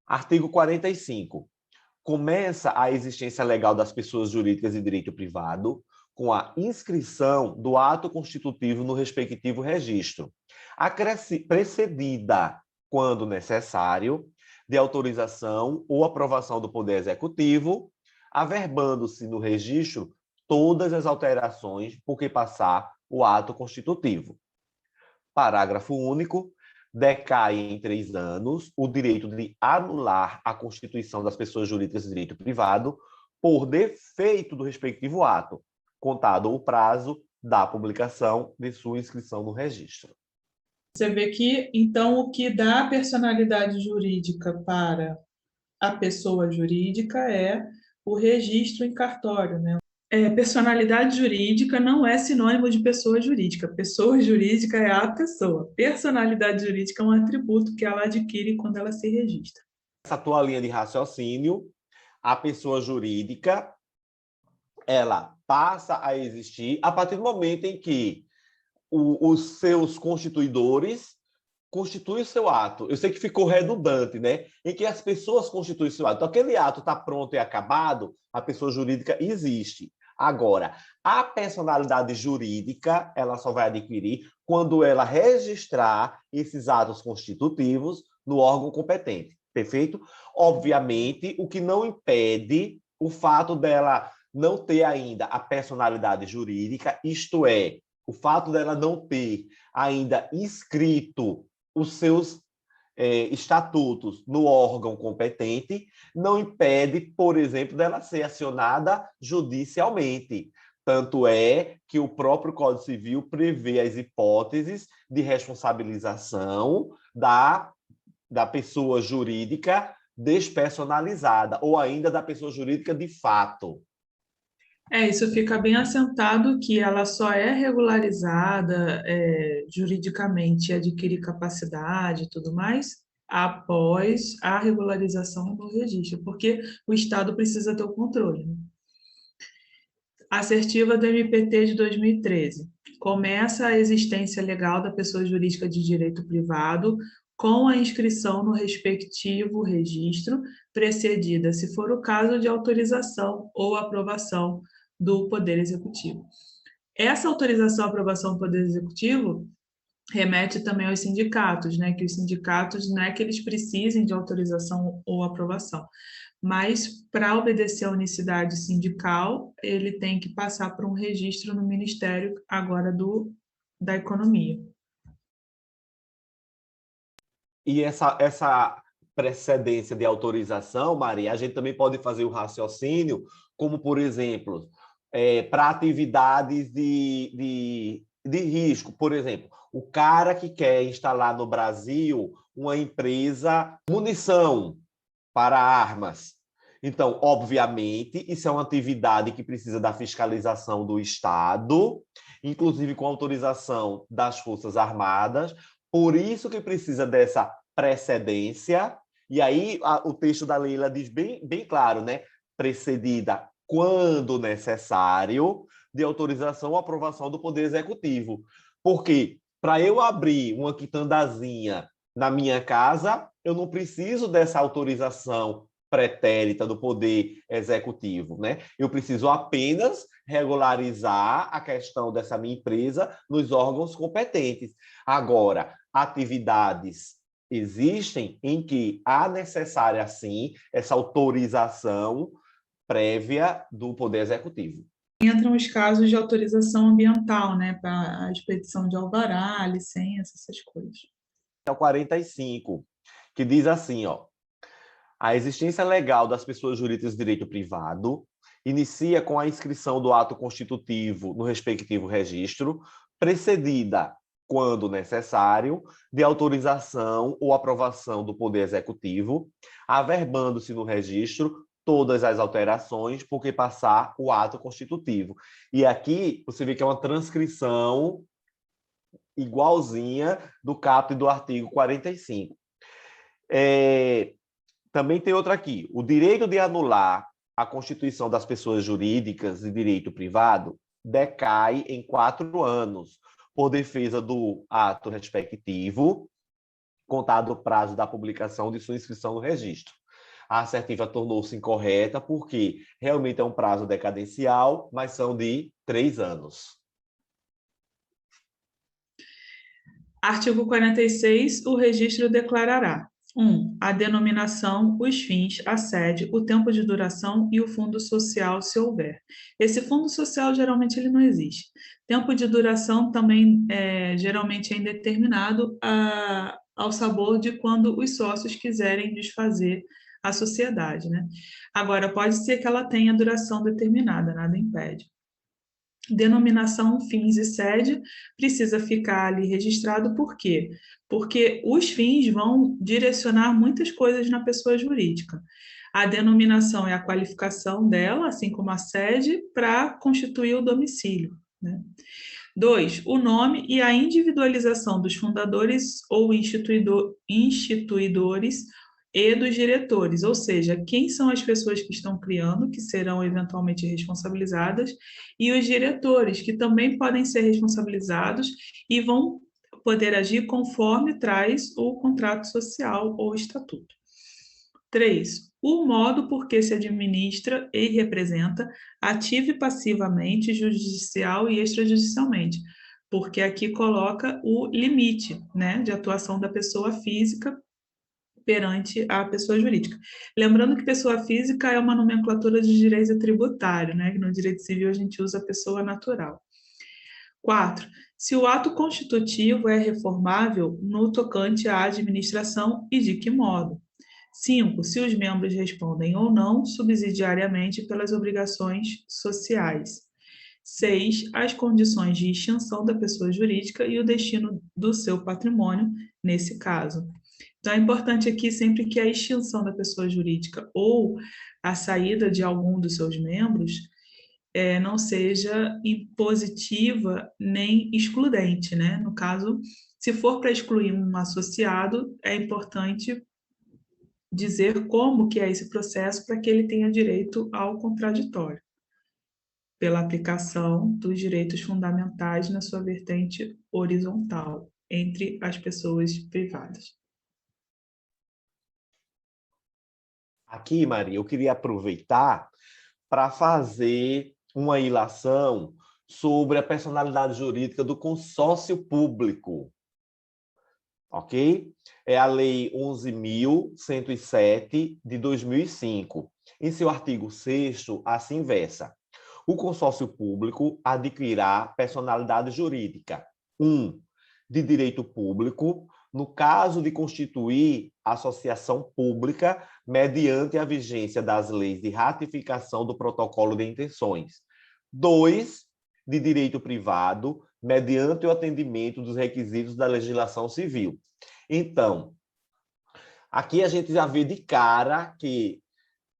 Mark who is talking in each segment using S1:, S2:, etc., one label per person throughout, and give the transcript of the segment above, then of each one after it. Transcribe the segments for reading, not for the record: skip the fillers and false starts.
S1: Artigo 45. Começa a existência legal das pessoas jurídicas de direito privado com a inscrição do ato constitutivo no respectivo registro, precedida, quando necessário, de autorização ou aprovação do Poder Executivo, averbando-se no registro todas as alterações por que passar o ato constitutivo. Parágrafo único. Decai em 3 anos o direito de anular a constituição das pessoas jurídicas de direito privado por defeito do respectivo ato, contado o prazo da publicação de sua inscrição no registro.
S2: Você vê que, então, o que dá personalidade jurídica para a pessoa jurídica é o registro em cartório, né? Personalidade jurídica não é sinônimo de pessoa jurídica. Pessoa jurídica é a pessoa. Personalidade jurídica é um atributo que ela adquire quando ela se registra.
S1: Essa tua linha de raciocínio, a pessoa jurídica, ela passa a existir a partir do momento em que os seus constituidores constituem o seu ato. Eu sei que ficou redundante, né? Em que as pessoas constituem o seu ato. Então, aquele ato está pronto e acabado, a pessoa jurídica existe. Agora, a personalidade jurídica, ela só vai adquirir quando ela registrar esses atos constitutivos no órgão competente. Perfeito? Obviamente, o que não impede o fato dela não ter ainda a personalidade jurídica, isto é, o fato dela não ter ainda inscrito os seus estatutos no órgão competente, não impede, por exemplo, dela ser acionada judicialmente. Tanto é que o próprio Código Civil prevê as hipóteses de responsabilização da pessoa jurídica despersonalizada, ou ainda da pessoa jurídica de fato.
S2: Isso fica bem assentado que ela só é regularizada juridicamente, adquire capacidade e tudo mais, após a regularização do registro, porque o Estado precisa ter o controle, né? Assertiva do MPT de 2013. Começa a existência legal da pessoa jurídica de direito privado com a inscrição no respectivo registro, precedida, se for o caso, de autorização ou aprovação do Poder Executivo. Essa autorização ou aprovação do Poder Executivo remete também aos sindicatos, né? Que os sindicatos não é que eles precisem de autorização ou aprovação, mas para obedecer à unicidade sindical, ele tem que passar por um registro no Ministério agora da Economia.
S1: E essa precedência de autorização, Maria, a gente também pode fazer o raciocínio, como, por exemplo, para atividades de risco. Por exemplo, o cara que quer instalar no Brasil uma empresa munição para armas. Então, obviamente, isso é uma atividade que precisa da fiscalização do Estado, inclusive com autorização das Forças Armadas. Por isso que precisa dessa precedência. E aí o texto da lei ela diz bem claro, né? Precedida, quando necessário, de autorização ou aprovação do Poder Executivo. Porque para eu abrir uma quitandazinha na minha casa, eu não preciso dessa autorização pretérita do Poder Executivo, né? Eu preciso apenas regularizar a questão dessa minha empresa nos órgãos competentes. Agora, atividades existem em que há necessária, sim, essa autorização prévia do Poder Executivo.
S2: Entram os casos de autorização ambiental, né, para a expedição de alvará, licença, essas coisas.
S1: É o 45, que diz assim, ó, a existência legal das pessoas jurídicas de direito privado inicia com a inscrição do ato constitutivo no respectivo registro, precedida, quando necessário, de autorização ou aprovação do Poder Executivo, averbando-se no registro todas as alterações por que passar o ato constitutivo. E aqui você vê que é uma transcrição igualzinha do caput do artigo 45. Também tem outra aqui. O direito de anular a constituição das pessoas jurídicas de direito privado decai em 4 anos, por defesa do ato respectivo, contado o prazo da publicação de sua inscrição no registro. A assertiva tornou-se incorreta porque realmente é um prazo decadencial, mas são de 3 anos.
S2: Artigo 46. O registro declarará: 1. A denominação, os fins, a sede, o tempo de duração e o fundo social, se houver. Esse fundo social, geralmente, ele não existe. Tempo de duração também, geralmente, é indeterminado ao sabor de quando os sócios quiserem desfazer a sociedade, né? Agora, pode ser que ela tenha duração determinada, nada impede. Denominação, fins e sede precisa ficar ali registrado, por quê? Porque os fins vão direcionar muitas coisas na pessoa jurídica. A denominação é a qualificação dela, assim como a sede, para constituir o domicílio, né? 2. O nome e a individualização dos fundadores ou instituidores e dos diretores, ou seja, quem são as pessoas que estão criando, que serão eventualmente responsabilizadas, e os diretores, que também podem ser responsabilizados e vão poder agir conforme traz o contrato social ou estatuto. 3. O modo por que se administra e representa, ativa e passivamente, judicial e extrajudicialmente, porque aqui coloca o limite, né, de atuação da pessoa física perante a pessoa jurídica. Lembrando que pessoa física é uma nomenclatura de direito tributário, né, que no direito civil a gente usa pessoa natural. 4. Se o ato constitutivo é reformável no tocante à administração e de que modo. 5. Se os membros respondem ou não subsidiariamente pelas obrigações sociais. 6. As condições de extinção da pessoa jurídica e o destino do seu patrimônio nesse caso. Então, é importante aqui sempre que a extinção da pessoa jurídica ou a saída de algum dos seus membros não seja impositiva nem excludente, né? No caso, se for para excluir um associado, é importante dizer como que é esse processo para que ele tenha direito ao contraditório, pela aplicação dos direitos fundamentais na sua vertente horizontal, entre as pessoas privadas.
S1: Aqui, Maria, eu queria aproveitar para fazer uma ilação sobre a personalidade jurídica do consórcio público. Ok? É a Lei 11.107 de 2005. Em seu artigo 6º, assim versa: o consórcio público adquirirá personalidade jurídica. 1. De direito público, no caso de constituir associação pública mediante a vigência das leis de ratificação do protocolo de intenções. 2. De direito privado, mediante o atendimento dos requisitos da legislação civil. Então, aqui a gente já vê de cara que,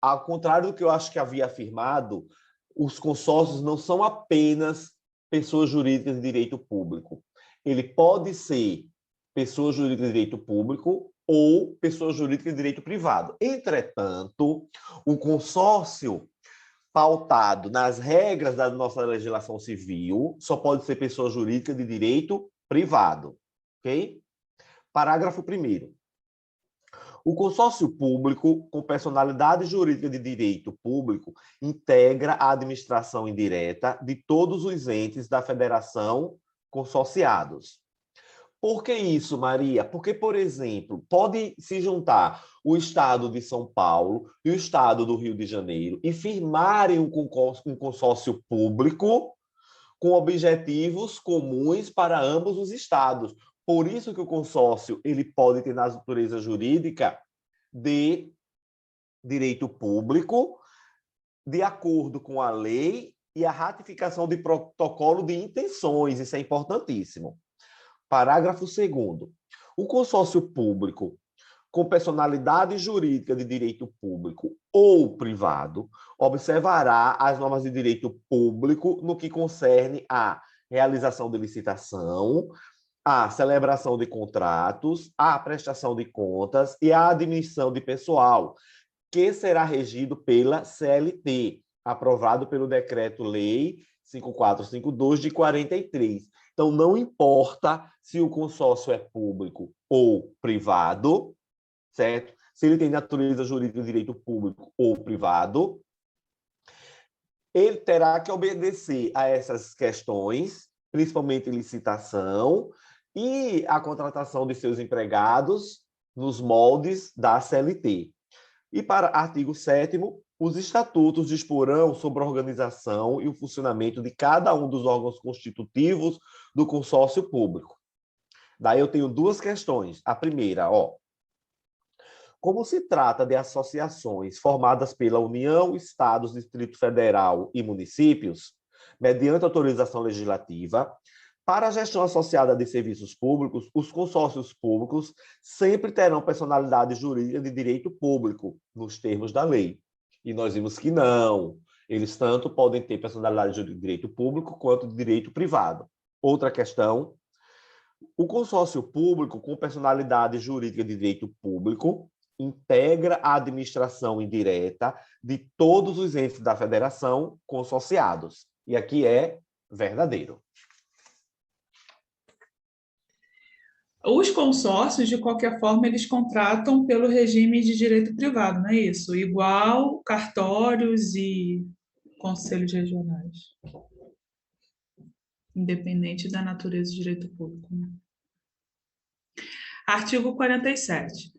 S1: ao contrário do que eu acho que havia afirmado, os consórcios não são apenas pessoas jurídicas de direito público. Ele pode ser pessoa jurídica de direito público ou pessoa jurídica de direito privado. Entretanto, o consórcio pautado nas regras da nossa legislação civil só pode ser pessoa jurídica de direito privado. Ok? Parágrafo 1º. O consórcio público, com personalidade jurídica de direito público, integra a administração indireta de todos os entes da federação consorciados. Por que isso, Maria? Porque, por exemplo, pode se juntar o Estado de São Paulo e o Estado do Rio de Janeiro e firmarem um consórcio público com objetivos comuns para ambos os estados. Por isso que o consórcio ele pode ter natureza jurídica de direito público, de acordo com a lei e a ratificação de protocolo de intenções. Isso é importantíssimo. Parágrafo 2º. O consórcio público com personalidade jurídica de direito público ou privado observará as normas de direito público no que concerne à realização de licitação, à celebração de contratos, à prestação de contas e à admissão de pessoal, que será regido pela CLT, aprovado pelo Decreto-Lei 5452 de 43. Então, não importa se o consórcio é público ou privado, certo? Se ele tem natureza jurídica de direito público ou privado, ele terá que obedecer a essas questões, principalmente licitação e a contratação de seus empregados nos moldes da CLT. E para artigo 7º, os estatutos disporão sobre a organização e o funcionamento de cada um dos órgãos constitutivos do consórcio público. Daí eu tenho duas questões. A primeira, como se trata de associações formadas pela União, Estados, Distrito Federal e municípios, mediante autorização legislativa, para a gestão associada de serviços públicos, os consórcios públicos sempre terão personalidade jurídica de direito público, nos termos da lei. E nós vimos que não. Eles tanto podem ter personalidade jurídica de direito público quanto de direito privado. Outra questão, o consórcio público com personalidade jurídica de direito público integra a administração indireta de todos os entes da federação consorciados. E aqui é verdadeiro.
S2: Os consórcios, de qualquer forma, eles contratam pelo regime de direito privado, não é isso? Igual cartórios e conselhos regionais. Independente da natureza do direito público. Né? Artigo 47.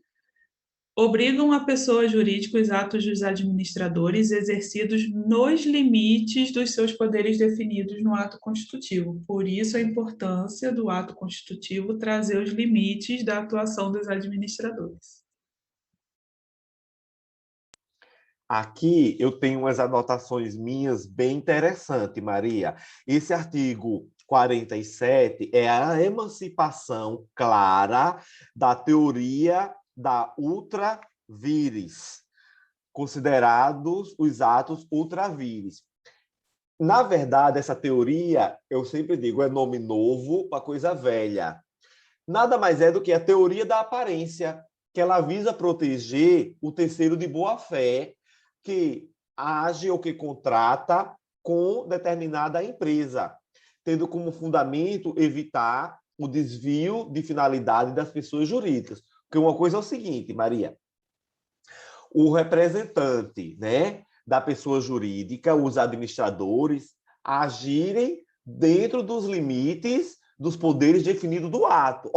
S2: Obrigam a pessoa jurídica os atos dos administradores exercidos nos limites dos seus poderes definidos no ato constitutivo. Por isso, a importância do ato constitutivo trazer os limites da atuação dos administradores.
S1: Aqui eu tenho umas anotações minhas bem interessantes, Maria. Esse artigo 47 é a emancipação clara da teoria da ultra vires, considerados os atos ultra vires. Na verdade, essa teoria, eu sempre digo, é nome novo para coisa velha. Nada mais é do que a teoria da aparência, que ela visa proteger o terceiro de boa-fé que age ou que contrata com determinada empresa, tendo como fundamento evitar o desvio de finalidade das pessoas jurídicas. Porque uma coisa é o seguinte, Maria, o representante, né, da pessoa jurídica, os administradores, agirem dentro dos limites dos poderes definidos do ato.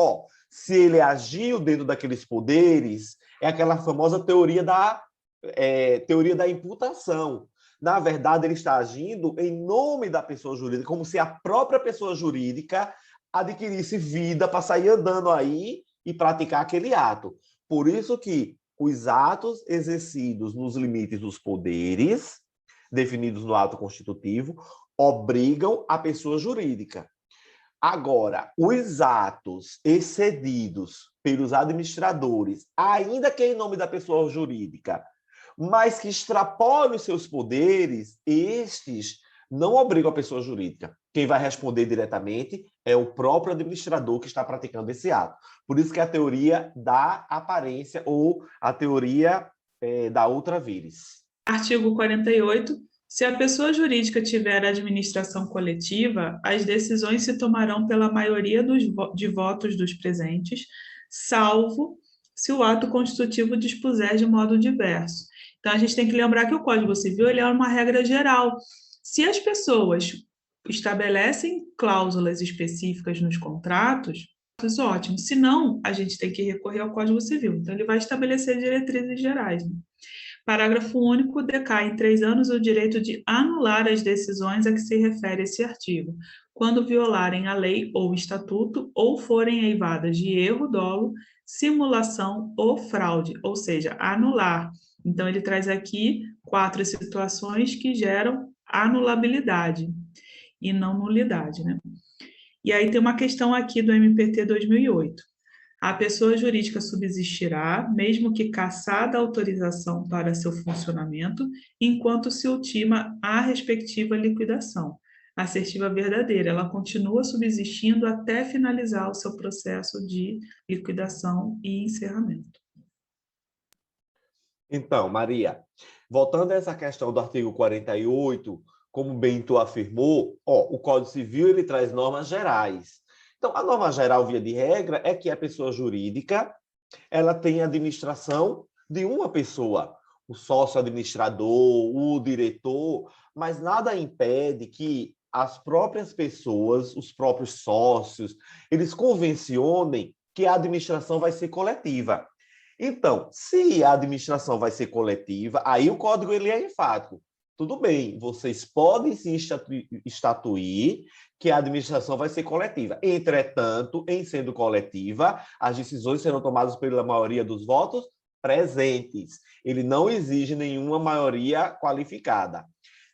S1: Se ele agiu dentro daqueles poderes, é aquela famosa teoria da imputação. Na verdade, ele está agindo em nome da pessoa jurídica, como se a própria pessoa jurídica adquirisse vida para sair andando aí e praticar aquele ato. Por isso que os atos exercidos nos limites dos poderes definidos no ato constitutivo obrigam a pessoa jurídica. Agora, os atos excedidos pelos administradores, ainda que em nome da pessoa jurídica, mas que extrapolem os seus poderes, estes não obrigam a pessoa jurídica. Quem vai responder diretamente é o próprio administrador que está praticando esse ato. Por isso que é a teoria da aparência ou a teoria da ultra vires.
S2: Artigo 48. Se a pessoa jurídica tiver administração coletiva, as decisões se tomarão pela maioria de votos dos presentes, salvo se o ato constitutivo dispuser de modo diverso. Então, a gente tem que lembrar que o Código Civil ele é uma regra geral. Se as pessoas estabelecem cláusulas específicas nos contratos, ótimo. Se não, a gente tem que recorrer ao Código Civil. Então, ele vai estabelecer diretrizes gerais. Né? Parágrafo único, decai em 3 anos o direito de anular as decisões a que se refere esse artigo, quando violarem a lei ou estatuto ou forem eivadas de erro, dolo, simulação ou fraude, ou seja, anular. Então, ele traz aqui 4 situações que geram anulabilidade e não nulidade, né? E aí tem uma questão aqui do MPT 2008. A pessoa jurídica subsistirá, mesmo que cassada a autorização para seu funcionamento, enquanto se ultima a respectiva liquidação. Assertiva verdadeira, ela continua subsistindo até finalizar o seu processo de liquidação e encerramento.
S1: Então, Maria, voltando a essa questão do artigo 48, como bem tu afirmou, o Código Civil ele traz normas gerais. Então, a norma geral, via de regra, é que a pessoa jurídica ela tem a administração de uma pessoa, o sócio-administrador, o diretor, mas nada impede que as próprias pessoas, os próprios sócios, eles convencionem que a administração vai ser coletiva. Então, se a administração vai ser coletiva, aí o código ele é enfático. Tudo bem, vocês podem se estatuir que a administração vai ser coletiva. Entretanto, em sendo coletiva, as decisões serão tomadas pela maioria dos votos presentes. Ele não exige nenhuma maioria qualificada.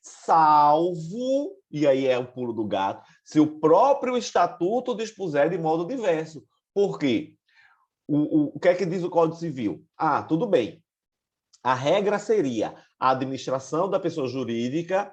S1: Salvo, e aí é o pulo do gato, se o próprio estatuto dispuser de modo diverso. Por quê? O que é que diz o Código Civil? Tudo bem. A regra seria a administração da pessoa jurídica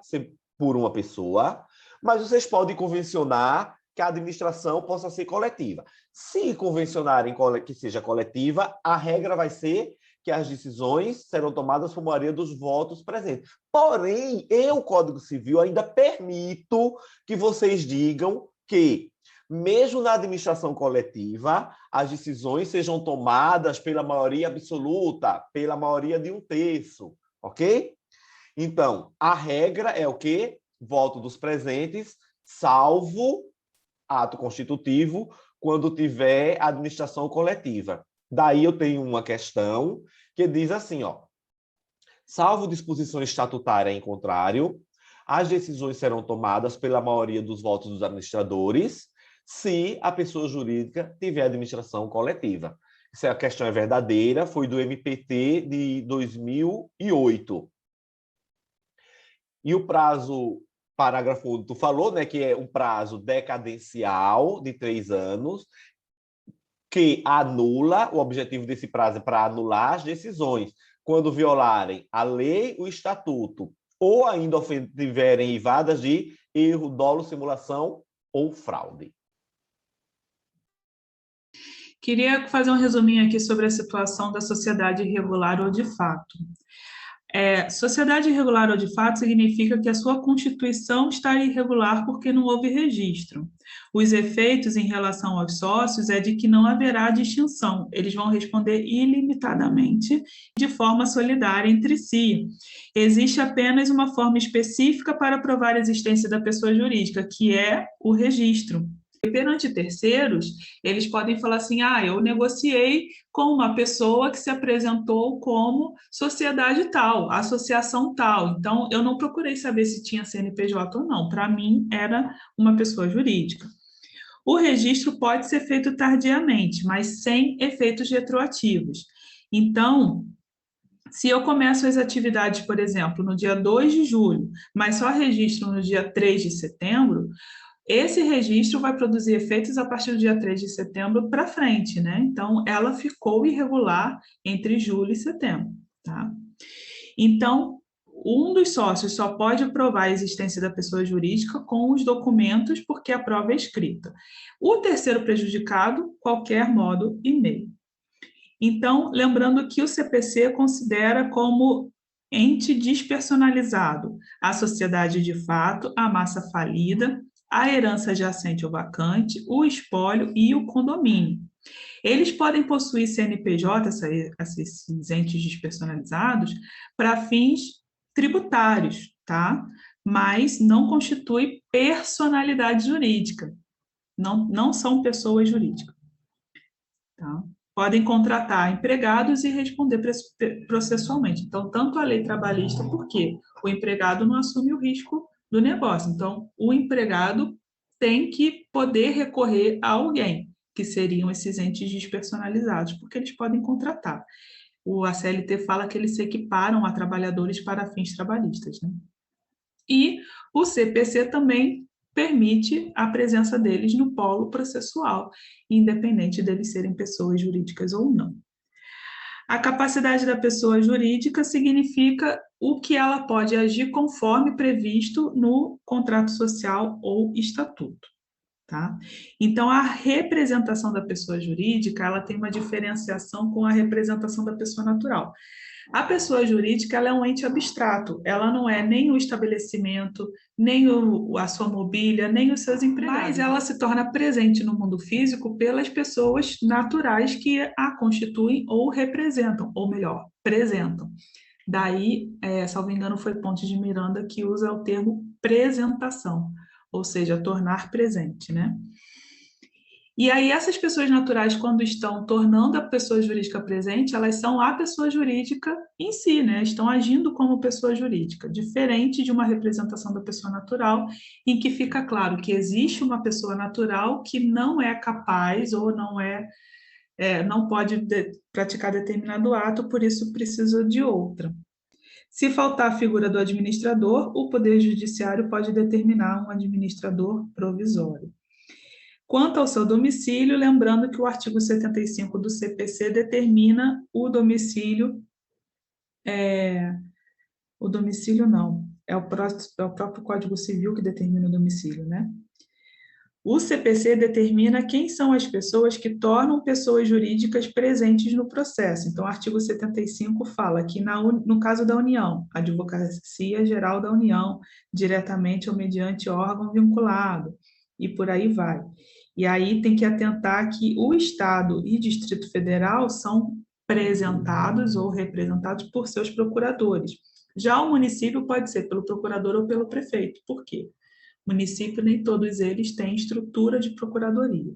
S1: por uma pessoa, mas vocês podem convencionar que a administração possa ser coletiva. Se convencionarem que seja coletiva, a regra vai ser que as decisões serão tomadas por maioria dos votos presentes. Porém, o Código Civil ainda permito que vocês digam que mesmo na administração coletiva, as decisões sejam tomadas pela maioria absoluta, pela maioria de 1/3, ok? Então, a regra é o quê? Voto dos presentes, salvo ato constitutivo, quando tiver administração coletiva. Daí eu tenho uma questão que diz assim, salvo disposição estatutária em contrário, as decisões serão tomadas pela maioria dos votos dos administradores, se a pessoa jurídica tiver administração coletiva. Essa questão é verdadeira, foi do MPT de 2008. E o prazo, parágrafo único, tu falou, né, que é um prazo decadencial de 3 anos, que anula, o objetivo desse prazo é para anular as decisões, quando violarem a lei, o estatuto, ou ainda tiverem derivadas de erro, dolo, simulação ou fraude.
S2: Queria fazer um resuminho aqui sobre a situação da sociedade irregular ou de fato. Sociedade irregular ou de fato significa que a sua constituição está irregular porque não houve registro. Os efeitos em relação aos sócios é de que não haverá distinção, eles vão responder ilimitadamente, de forma solidária entre si. Existe apenas uma forma específica para provar a existência da pessoa jurídica, que é o registro. Perante terceiros, eles podem falar assim, eu negociei com uma pessoa que se apresentou como sociedade tal, associação tal, então eu não procurei saber se tinha CNPJ ou não, para mim era uma pessoa jurídica. O registro pode ser feito tardiamente, mas sem efeitos retroativos. Então, se eu começo as atividades, por exemplo, no dia 2 de julho, mas só registro no dia 3 de setembro, esse registro vai produzir efeitos a partir do dia 3 de setembro para frente, né? Então, ela ficou irregular entre julho e setembro, tá? Então, um dos sócios só pode provar a existência da pessoa jurídica com os documentos, porque a prova é escrita. O terceiro prejudicado, qualquer modo e meio. Então, lembrando que o CPC considera como ente despersonalizado a sociedade de fato, a massa falida, a herança adjacente ou vacante, o espólio e o condomínio. Eles podem possuir CNPJ, esses entes despersonalizados, para fins tributários, tá? Mas não constitui personalidade jurídica, não são pessoas jurídicas, tá? Podem contratar empregados e responder processualmente. Então, tanto a lei trabalhista, porque o empregado não assume o risco do negócio. Então, o empregado tem que poder recorrer a alguém, que seriam esses entes despersonalizados, porque eles podem contratar. A CLT fala que eles se equiparam a trabalhadores para fins trabalhistas, né? E o CPC também permite a presença deles no polo processual, independente deles serem pessoas jurídicas ou não. A capacidade da pessoa jurídica significa o que ela pode agir conforme previsto no contrato social ou estatuto, tá? Então, a representação da pessoa jurídica, ela tem uma diferenciação com a representação da pessoa natural. A pessoa jurídica, ela é um ente abstrato, ela não é nem o estabelecimento, nem a sua mobília, nem os seus empregados. Mas ela se torna presente no mundo físico pelas pessoas naturais que a constituem ou representam, ou melhor, apresentam. Daí, salvo engano, foi Pontes de Miranda que usa o termo presentação, ou seja, tornar presente, né? E aí, essas pessoas naturais, quando estão tornando a pessoa jurídica presente, elas são a pessoa jurídica em si, né? Estão agindo como pessoa jurídica, diferente de uma representação da pessoa natural, em que fica claro que existe uma pessoa natural que não é capaz ou não pode praticar determinado ato, por isso precisa de outra. Se faltar a figura do administrador, o Poder Judiciário pode determinar um administrador provisório. Quanto ao seu domicílio, lembrando que o artigo 75 do CPC determina o domicílio, o domicílio não, é o próprio Código Civil que determina o domicílio, né? O CPC determina quem são as pessoas que tornam pessoas jurídicas presentes no processo. Então, o artigo 75 fala que, no caso da União, a Advocacia Geral da União, diretamente ou mediante órgão vinculado, e por aí vai. E aí tem que atentar que o Estado e Distrito Federal são presentados ou representados por seus procuradores. Já o município pode ser pelo procurador ou pelo prefeito. Por quê? Município, nem todos eles têm estrutura de procuradoria.